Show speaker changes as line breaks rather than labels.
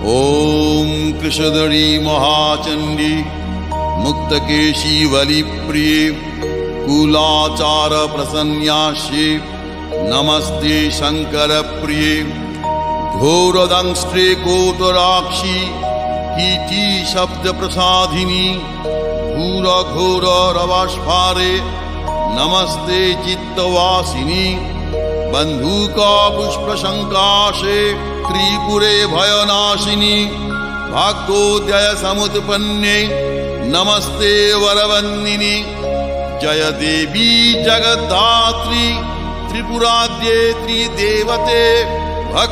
ॐ कृशधरी महाचण्डी मुक्तकेशी वलिप्रिये कुलाचार प्रसन्यास्ये नमस्ते शङ्करप्रिये घोरदंष्ट्रे कोटराक्षी कीटी शब्दप्रसादिनी घोरघोररवास्फारे नमस्ते चित्तवासिनी बन्धुका पुष्पशङ्काशे त्रिपुरे भयनाशिनी भाग्योदय समुत्पन्ने नमस्ते वरवन्दिनी जय देवी जगद्धात्री त्रिपुराद्ये त्रिदेवते भक्त